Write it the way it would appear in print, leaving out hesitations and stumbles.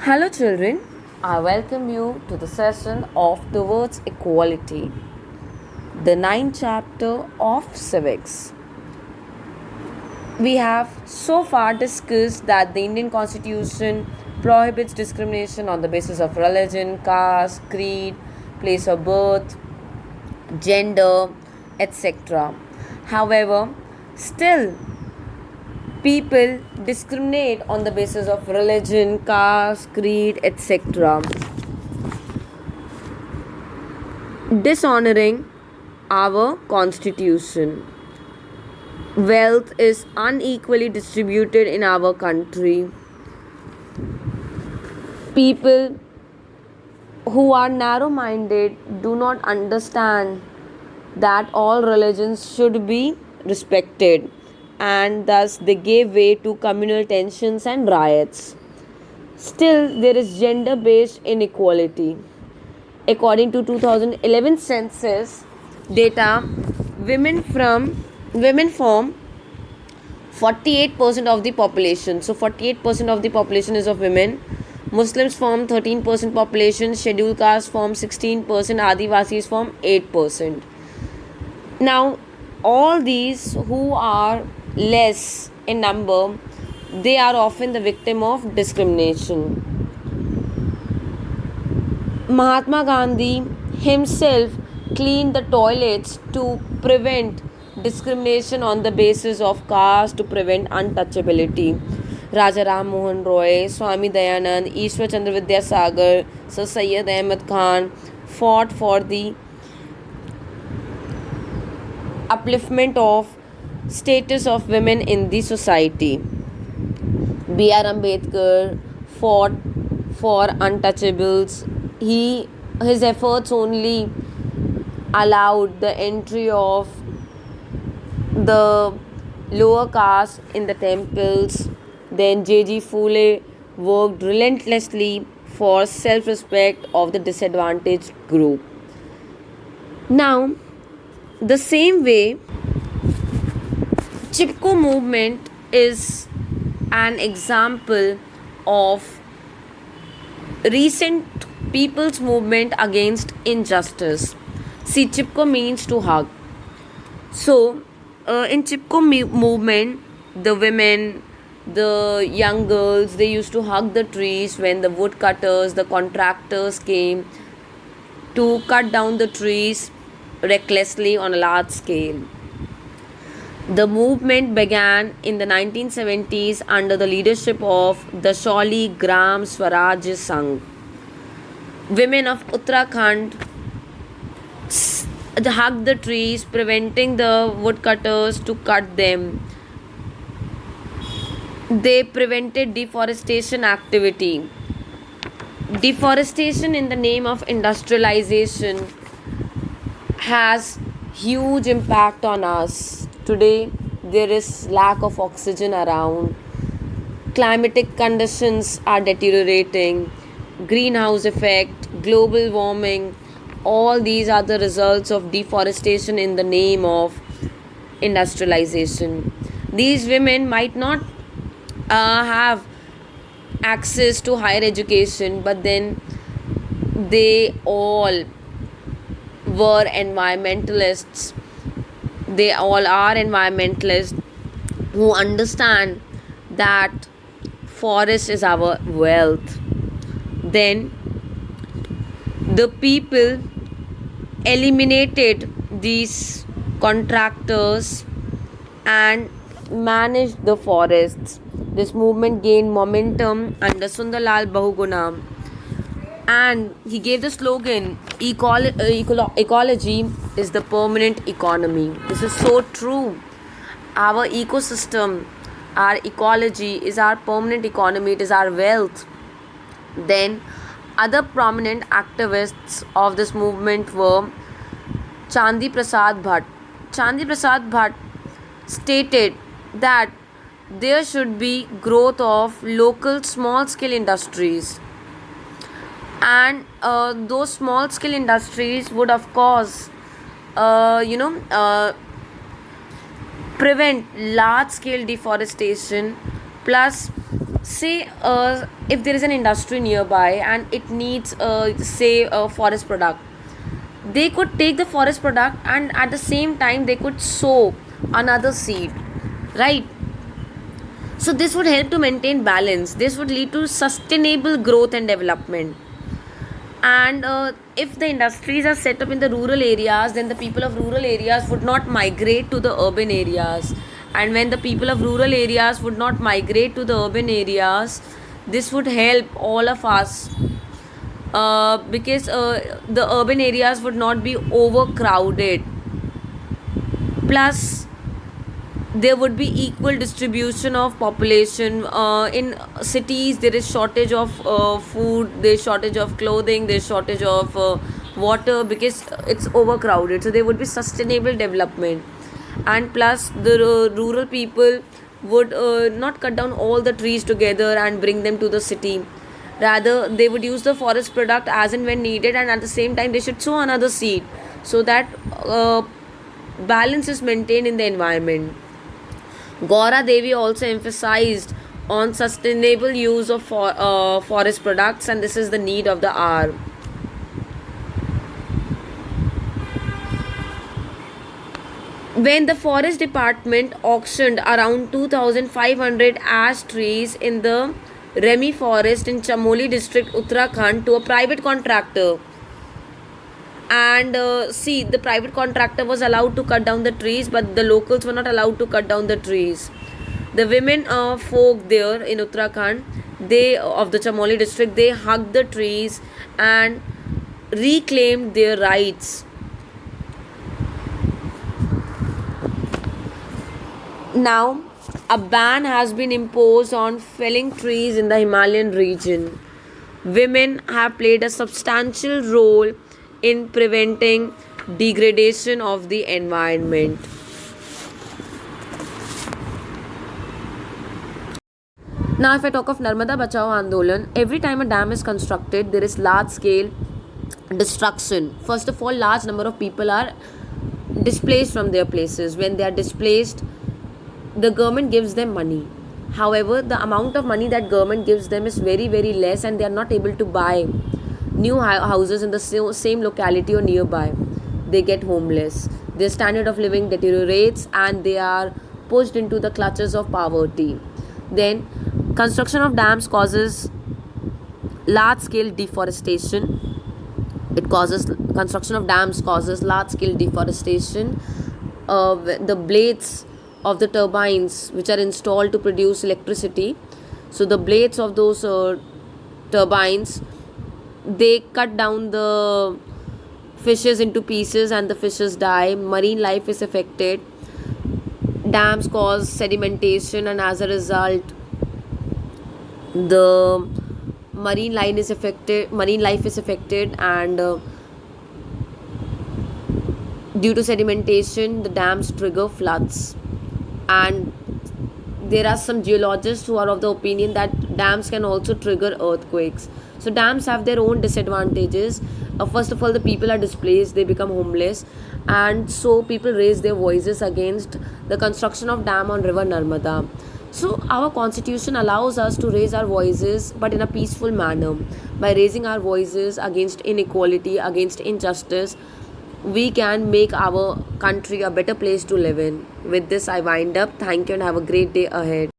Hello, children. I welcome you to the session of Towards Equality, the ninth chapter of Civics. We have so far discussed that the Indian Constitution prohibits discrimination on the basis of religion, caste, creed, place of birth, gender, etc. However, still people discriminate on the basis of religion, caste, creed, etc., dishonoring our constitution. Wealth is unequally distributed in our country. People who are narrow minded do not understand that all religions should be respected, and thus they gave way to communal tensions and riots. Still, there is gender based inequality. According to 2011 census data, women form 48% of the population. So 48% of the population is of women. Muslims form 13% population, scheduled caste form 16%, Adivasis form 8%. Now, all these who are less in number, they are often the victim of discrimination. Mahatma Gandhi himself cleaned the toilets to prevent discrimination on the basis of caste, to prevent untouchability. Raja Ram Mohan Roy, Swami Dayanand, Ishwar Chandra Vidyasagar, Sir Syed Ahmad Khan fought for the upliftment of status of women in the society. B.R. Ambedkar fought for untouchables. His efforts only allowed the entry of the lower caste in the temples. Then J.G. Phule worked relentlessly for self-respect of the disadvantaged group. Now, the same way, Chipko movement is an example of recent people's movement against injustice. See, Chipko means to hug. So, in Chipko movement, the women, the young girls, they used to hug the trees when the woodcutters, the contractors came to cut down the trees recklessly on a large scale. The movement began in the 1970s under the leadership of the Shauli Gram Swaraj Sangh. Women of Uttarakhand hugged the trees, preventing the woodcutters to cut them. They prevented deforestation activity. Deforestation in the name of industrialization has huge impact on us. Today there is lack of oxygen around. Climatic conditions are deteriorating. Greenhouse effect, global warming, all these are the results of deforestation in the name of industrialization. These women might not have access to higher education, but then they all were environmentalists. They all are environmentalists who understand that forest is our wealth. Then the people eliminated these contractors and managed the forests. This movement gained momentum under Sundarlal Bahuguna, and he gave the slogan, ecology is the permanent economy. This is so true. Our ecosystem, our ecology is our permanent economy, it is our wealth. Then other prominent activists of this movement were Chandi Prasad Bhatt. Chandi Prasad Bhatt stated that there should be growth of local small scale industries, and those small scale industries would of course prevent large scale deforestation, plus say if there is an industry nearby and it needs say a forest product, they could take the forest product and at the same time they could sow another seed, right? So this would help to maintain balance. This would lead to sustainable growth and development. And if the industries are set up in the rural areas, then the people of rural areas would not migrate to the urban areas. And when the people of rural areas would not migrate to the urban areas, this would help all of us, because the urban areas would not be overcrowded. Plus, there would be equal distribution of population. In cities there is shortage of food, there's shortage of clothing, there's shortage of water, because it's overcrowded. So there would be sustainable development. And plus the rural people would not cut down all the trees together and bring them to the city. Rather, they would use the forest product as and when needed, and at the same time they should sow another seed, so that balance is maintained in the environment. Gaura Devi also emphasized on sustainable use of forest products, and this is the need of the hour. When the forest department auctioned around 2,500 ash trees in the Remi forest in Chamoli district, Uttarakhand, to a private contractor, and see, the private contractor was allowed to cut down the trees, but the locals were not allowed to cut down the trees. The women folk there in Uttarakhand, they of the Chamoli district, they hugged the trees and reclaimed their rights. Now, a ban has been imposed on felling trees in the Himalayan region. Women have played a substantial role in preventing degradation of the environment. Now, if I talk of Narmada Bachao Andolan, every time a dam is constructed, there is large scale destruction. First of all, large number of people are displaced from their places. When they are displaced, the government gives them money. However, the amount of money that government gives them is very very less, and they are not able to buy new houses in the same locality or nearby. They get homeless, their standard of living deteriorates, and they are pushed into the clutches of poverty. Then construction of dams causes large scale deforestation. It causes Construction of dams causes large scale deforestation. The blades of the turbines which are installed to produce electricity, so the blades of those turbines, they cut down the fishes into pieces and the fishes die. Marine life is affected. Dams cause sedimentation, and as a result the marine life is affected, and due to sedimentation the dams trigger floods. And there are some geologists who are of the opinion that dams can also trigger earthquakes. So dams have their own disadvantages. First of all, the people are displaced, they become homeless, and so people raise their voices against the construction of dam on river Narmada. So our constitution allows us to raise our voices, but in a peaceful manner. By raising our voices against inequality, against injustice, we can make our country a better place to live in. With this, I wind up. Thank you and have a great day ahead.